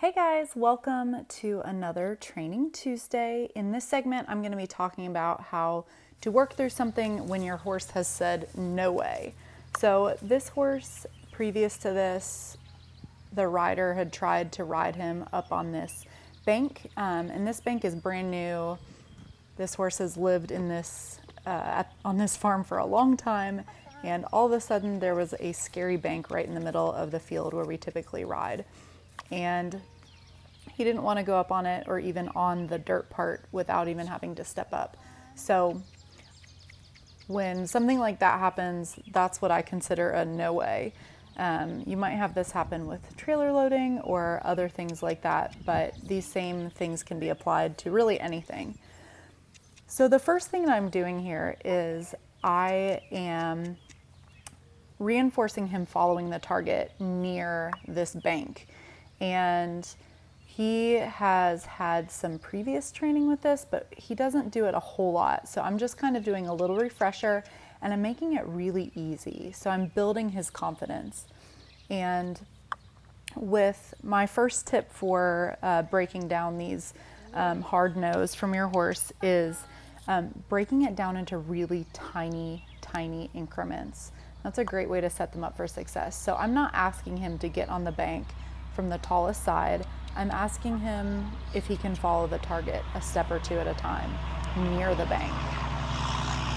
Hey guys, welcome to another Training Tuesday. In this segment, I'm going to be talking about how to work through something when your horse has said no way. So this horse, previous to this, the rider had tried to ride him up on this bank, and this bank is brand new. This horse has lived in this on this farm for a long time, and all of a sudden there was a scary bank right in the middle of the field where we typically ride. And he didn't want to go up on it or even on the dirt part without even having to step up. So when something like that happens, that's what I consider a no way. You might have this happen with trailer loading or other things like that, but these same things can be applied to really anything. So the first thing that I'm doing here is I am reinforcing him following the target near this bank. And he has had some previous training with this, but he doesn't do it a whole lot. So I'm just kind of doing a little refresher and I'm making it really easy. So I'm building his confidence. And with my first tip for breaking down these hard no's from your horse is breaking it down into really tiny increments. That's a great way to set them up for success. So I'm not asking him to get on the bank from the tallest side. I'm asking him if he can follow the target a step or two at a time near the bank.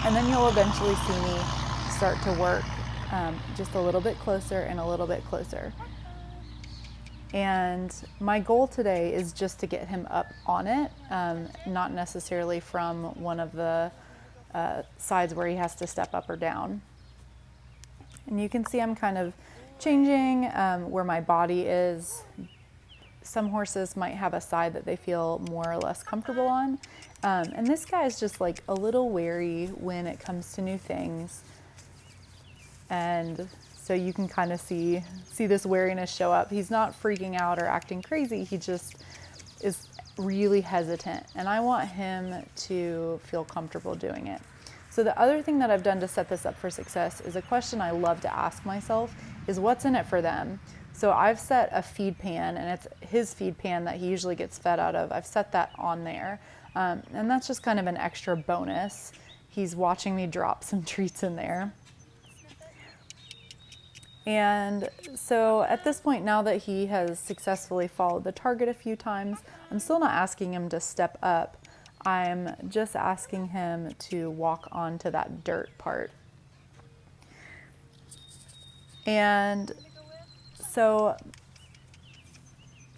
And then you'll eventually see me start to work just a little bit closer and a little bit closer. And my goal today is just to get him up on it, not necessarily from one of the sides where he has to step up or down. And you can see I'm kind of changing where my body is. Some horses might have a side that they feel more or less comfortable on. And this guy is just like a little wary when it comes to new things. And so you can kind of see this wariness show up. He's not freaking out or acting crazy. He just is really hesitant. And I want him to feel comfortable doing it. So the other thing that I've done to set this up for success is a question I love to ask myself is what's in it for them? So I've set a feed pan, and it's his feed pan that he usually gets fed out of. I've set that on there, and that's just kind of an extra bonus. He's watching me drop some treats in there. And so at this point, now that he has successfully followed the target a few times, I'm still not asking him to step up. I'm just asking him to walk onto that dirt part. And so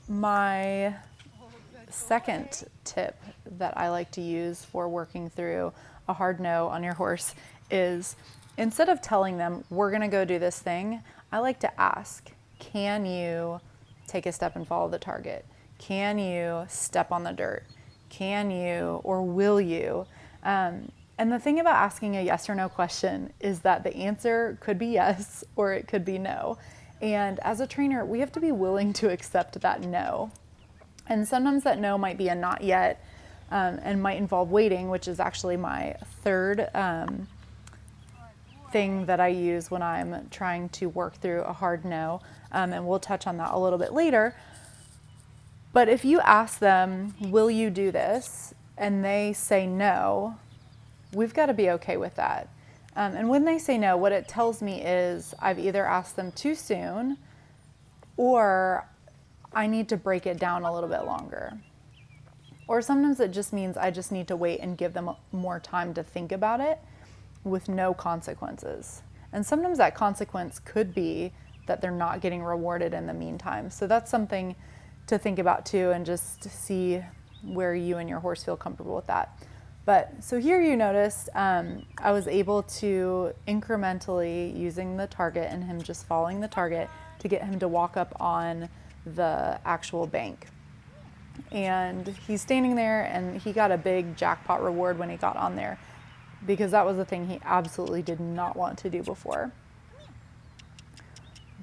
my second tip that I like to use for working through a hard no on your horse is instead of telling them, we're going to go do this thing, I like to ask, can you take a step and follow the target? Can you step on the dirt? Can you or will you? And the thing about asking a yes or no question is that the answer could be yes or it could be no. And as a trainer, we have to be willing to accept that no. And sometimes that no might be a not yet and might involve waiting, which is actually my third thing that I use when I'm trying to work through a hard no. And we'll touch on that a little bit later. But if you ask them, will you do this? And they say no, we've got to be okay with that. And when they say no, what it tells me is I've either asked them too soon or I need to break it down a little bit longer. Or sometimes it just means I just need to wait and give them more time to think about it with no consequences. And sometimes that consequence could be that they're not getting rewarded in the meantime. So that's something to think about too, and just to see where you and your horse feel comfortable with that. But so here you noticed I was able to incrementally, using the target and him just following the target, to get him to walk up on the actual bank. And he's standing there, and he got a big jackpot reward when he got on there, because that was the thing he absolutely did not want to do before.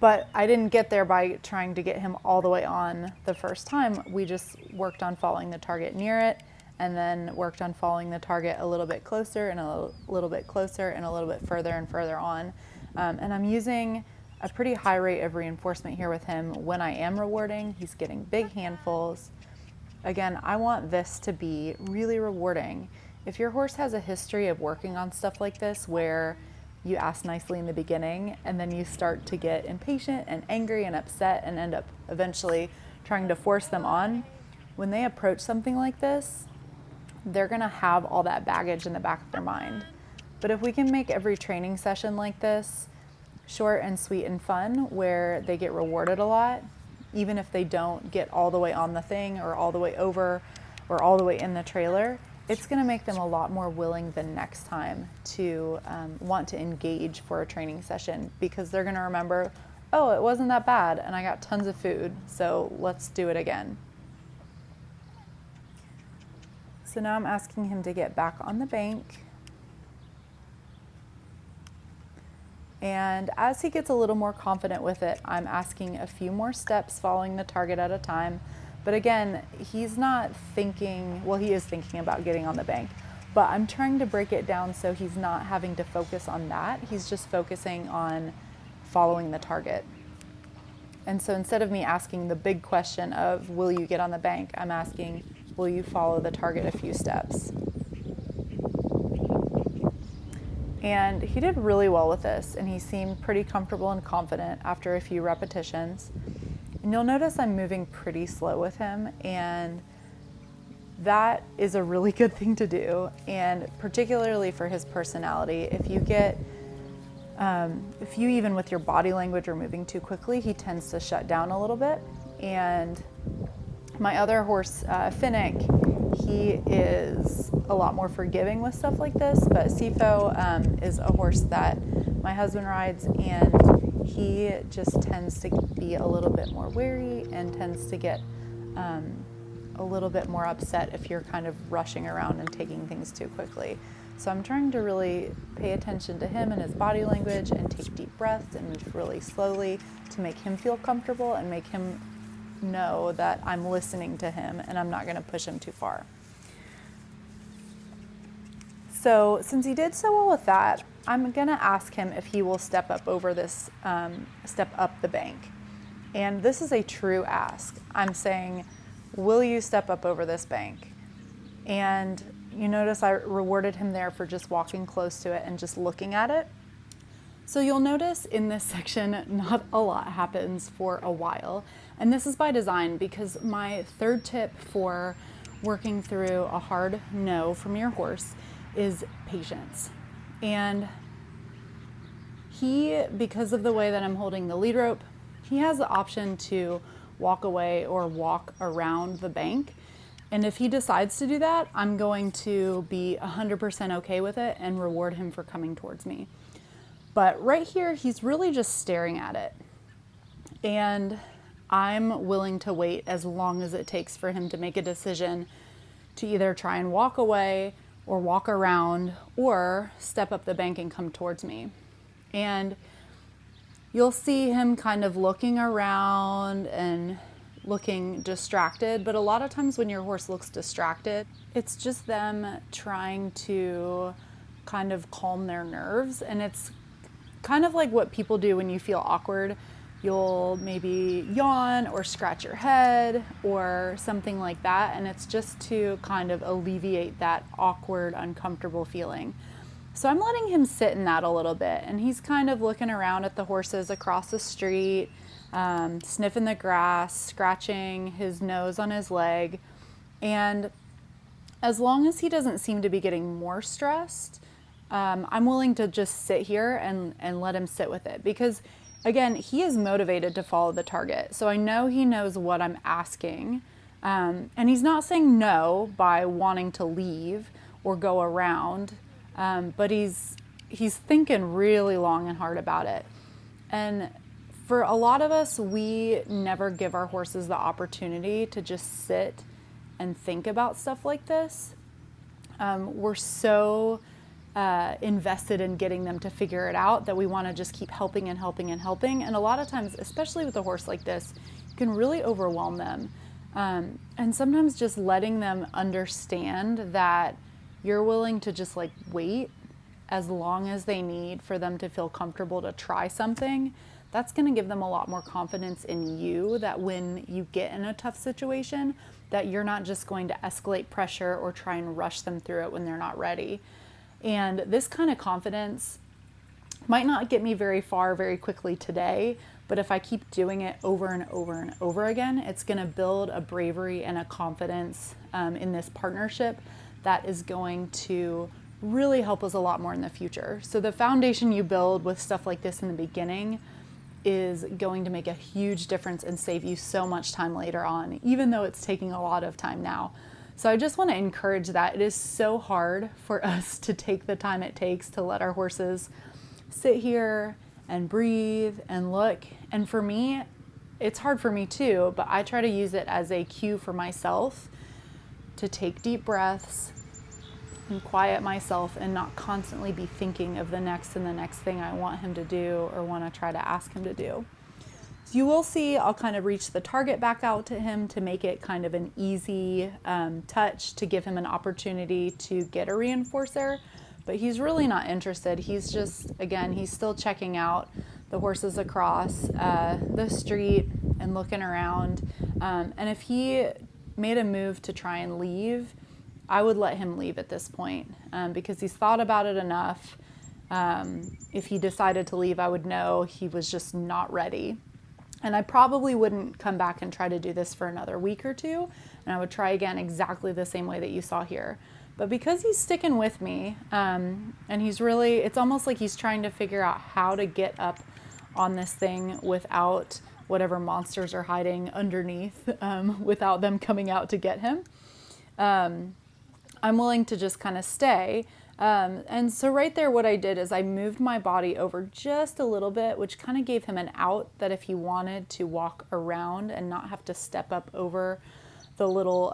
But I didn't get there by trying to get him all the way on the first time. We just worked on following the target near it, and then worked on following the target a little bit closer and a little bit closer and a little bit further and further on. And I'm using a pretty high rate of reinforcement here with him when I am rewarding. He's getting big handfuls. Again, I want this to be really rewarding. If your horse has a history of working on stuff like this where you ask nicely in the beginning and then you start to get impatient and angry and upset and end up eventually trying to force them on, when they approach something like this, they're gonna have all that baggage in the back of their mind. But if we can make every training session like this short and sweet and fun, where they get rewarded a lot, even if they don't get all the way on the thing or all the way over or all the way in the trailer, it's gonna make them a lot more willing the next time to want to engage for a training session, because they're gonna remember, oh, it wasn't that bad and I got tons of food, so let's do it again. So now I'm asking him to get back on the bank. And as he gets a little more confident with it, I'm asking a few more steps following the target at a time. But again, he's not thinking, well, he is thinking about getting on the bank, but I'm trying to break it down so he's not having to focus on that. He's just focusing on following the target. And so instead of me asking the big question of, will you get on the bank? I'm asking, will you follow the target a few steps? And he did really well with this, and he seemed pretty comfortable and confident after a few repetitions. And you'll notice I'm moving pretty slow with him, and that is a really good thing to do. And particularly for his personality, if you even with your body language are moving too quickly, he tends to shut down a little bit. And my other horse, Finnick, he is a lot more forgiving with stuff like this, but Sifo is a horse that my husband rides, and he just tends to be a little bit more wary and tends to get a little bit more upset if you're kind of rushing around and taking things too quickly. So I'm trying to really pay attention to him and his body language and take deep breaths and move really slowly to make him feel comfortable and make him know that I'm listening to him and I'm not going to push him too far. So since he did so well with that, I'm going to ask him if he will step up over this, step up the bank. And this is a true ask. I'm saying, will you step up over this bank? And you notice I rewarded him there for just walking close to it and just looking at it. So you'll notice in this section, not a lot happens for a while. And this is by design, because my third tip for working through a hard no from your horse is patience. And he, because of the way that I'm holding the lead rope, he has the option to walk away or walk around the bank. And if he decides to do that, I'm going to be 100% okay with it and reward him for coming towards me. But right here, he's really just staring at it. And I'm willing to wait as long as it takes for him to make a decision to either try and walk away or walk around or step up the bank and come towards me. And you'll see him kind of looking around and looking distracted, but a lot of times when your horse looks distracted, it's just them trying to kind of calm their nerves. And it's kind of like what people do when you feel awkward. You'll maybe yawn or scratch your head or something like that, and it's just to kind of alleviate that awkward, uncomfortable feeling. So I'm letting him sit in that a little bit, and he's kind of looking around at the horses across the street, sniffing the grass, scratching his nose on his leg. And as long as he doesn't seem to be getting more stressed, I'm willing to just sit here and let him sit with it, because again, he is motivated to follow the target. So I know he knows what I'm asking. And he's not saying no by wanting to leave or go around, but he's thinking really long and hard about it. And for a lot of us, we never give our horses the opportunity to just sit and think about stuff like this. We're so invested in getting them to figure it out that we want to just keep helping and helping and helping. And a lot of times, especially with a horse like this, you can really overwhelm them. And sometimes just letting them understand that you're willing to just wait as long as they need for them to feel comfortable to try something, that's going to give them a lot more confidence in you, that when you get in a tough situation, that you're not just going to escalate pressure or try and rush them through it when they're not ready. And this kind of confidence might not get me very far very quickly today, but if I keep doing it over and over and over again, it's going to build a bravery and a confidence in this partnership that is going to really help us a lot more in the future. So the foundation you build with stuff like this in the beginning is going to make a huge difference and save you so much time later on, even though it's taking a lot of time now. So I just want to encourage that. It is so hard for us to take the time it takes to let our horses sit here and breathe and look. And for me, it's hard for me too, but I try to use it as a cue for myself to take deep breaths and quiet myself and not constantly be thinking of the next and the next thing I want him to do or want to try to ask him to do. So you will see I'll kind of reach the target back out to him to make it kind of an easy touch to give him an opportunity to get a reinforcer. But he's really not interested. He's just, again, he's still checking out the horses across the street and looking around. And if he made a move to try and leave, I would let him leave at this point because he's thought about it enough. If he decided to leave, I would know he was just not ready. And I probably wouldn't come back and try to do this for another week or two. And I would try again exactly the same way that you saw here. But because he's sticking with me, and he's really, it's almost like he's trying to figure out how to get up on this thing without whatever monsters are hiding underneath, without them coming out to get him. I'm willing to just kind of stay. And so right there, what I did is I moved my body over just a little bit, which kind of gave him an out that if he wanted to walk around and not have to step up over the little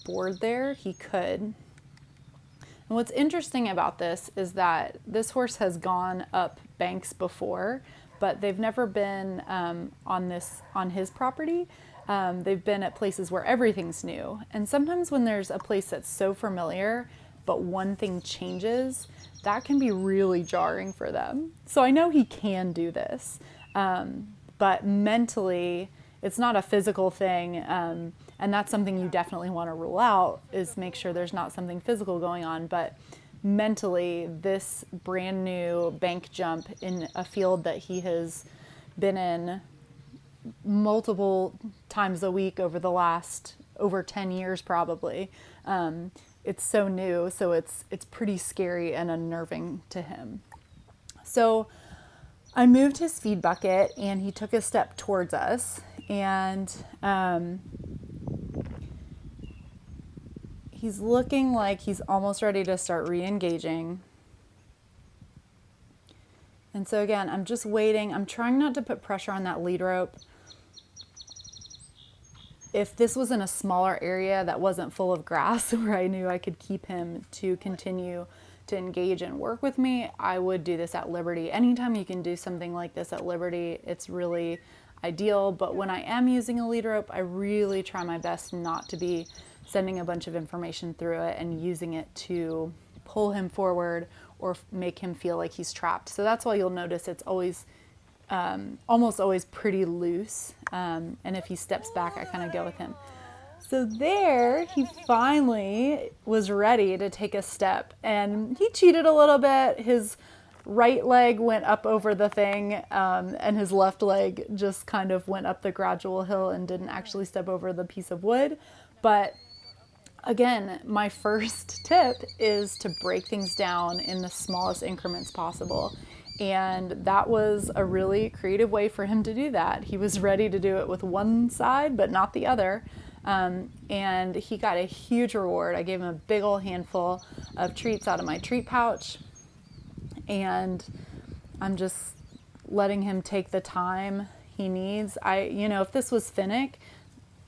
board there, he could. And what's interesting about this is that this horse has gone up banks before, but they've never been on his property. They've been at places where everything's new. And sometimes when there's a place that's so familiar, but one thing changes, that can be really jarring for them. So I know he can do this, but mentally, it's not a physical thing. And that's something you definitely want to rule out, is make sure there's not something physical going on. But mentally, this brand new bank jump in a field that he has been in multiple times a week over the last over 10 years probably. It's so new, so it's pretty scary and unnerving to him. So I moved his feed bucket and he took a step towards us, and he's looking like he's almost ready to start re-engaging. And so again, I'm just waiting. I'm trying not to put pressure on that lead rope. If this was in a smaller area that wasn't full of grass where I knew I could keep him to continue to engage and work with me, I would do this at liberty. Anytime you can do something like this at liberty, it's really ideal. But when I am using a lead rope, I really try my best not to be sending a bunch of information through it and using it to pull him forward or make him feel like he's trapped. So that's why you'll notice it's always, almost always pretty loose. And if he steps back, I kind of go with him. So there, he finally was ready to take a step, and he cheated a little bit. His right leg went up over the thing, and his left leg just kind of went up the gradual hill and didn't actually step over the piece of wood. But again, my first tip is to break things down in the smallest increments possible. And that was a really creative way for him to do that. He was ready to do it with one side, but not the other. And he got a huge reward. I gave him a big old handful of treats out of my treat pouch. And I'm just letting him take the time he needs. If this was Finnick,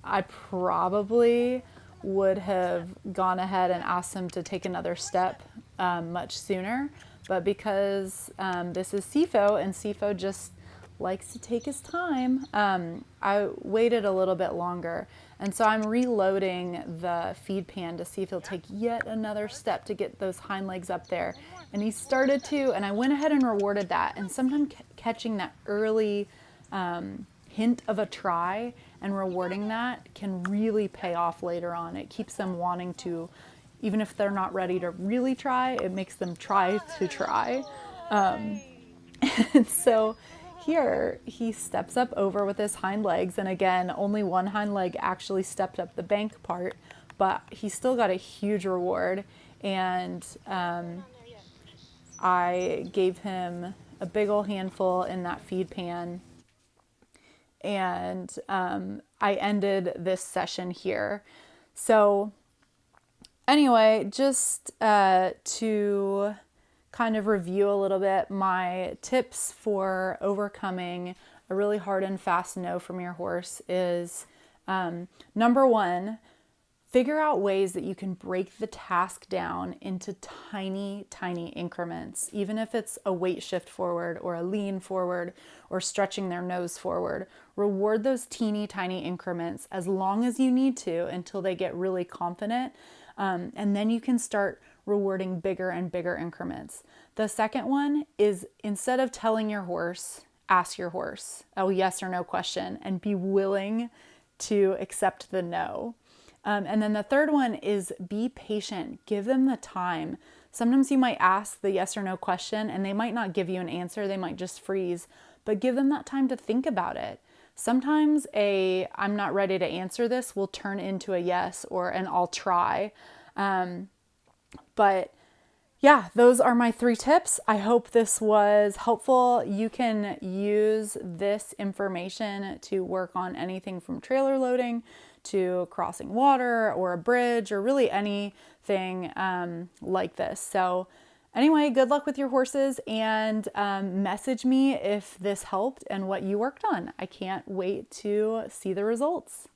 I probably would have gone ahead and asked him to take another step much sooner. But because this is Sifo, and Sifo just likes to take his time, I waited a little bit longer. And so I'm reloading the feed pan to see if he'll take yet another step to get those hind legs up there. And he started to, and I went ahead and rewarded that. And sometimes catching that early hint of a try and rewarding that can really pay off later on. It keeps them wanting to, even if they're not ready to really try, it makes them try to try. And so here he steps up over with his hind legs. And again, only one hind leg actually stepped up the bank part, but he still got a huge reward. And I gave him a big old handful in that feed pan. And I ended this session here. So anyway, just to kind of review a little bit, my tips for overcoming a really hard and fast no from your horse is number one, figure out ways that you can break the task down into tiny, tiny increments, even if it's a weight shift forward or a lean forward or stretching their nose forward. Reward those teeny, tiny increments as long as you need to until they get really confident. And then you can start rewarding bigger and bigger increments. The second one is, instead of telling your horse, ask your horse a yes or no question and be willing to accept the no. And then the third one is be patient. Give them the time. Sometimes you might ask the yes or no question and they might not give you an answer. They might just freeze, but give them that time to think about it. Sometimes I'm not ready to answer this will turn into a yes or an I'll try. But yeah, those are my 3 tips. I hope this was helpful. You can use this information to work on anything from trailer loading to crossing water or a bridge or really anything like this. So anyway, good luck with your horses, and message me if this helped and what you worked on. I can't wait to see the results.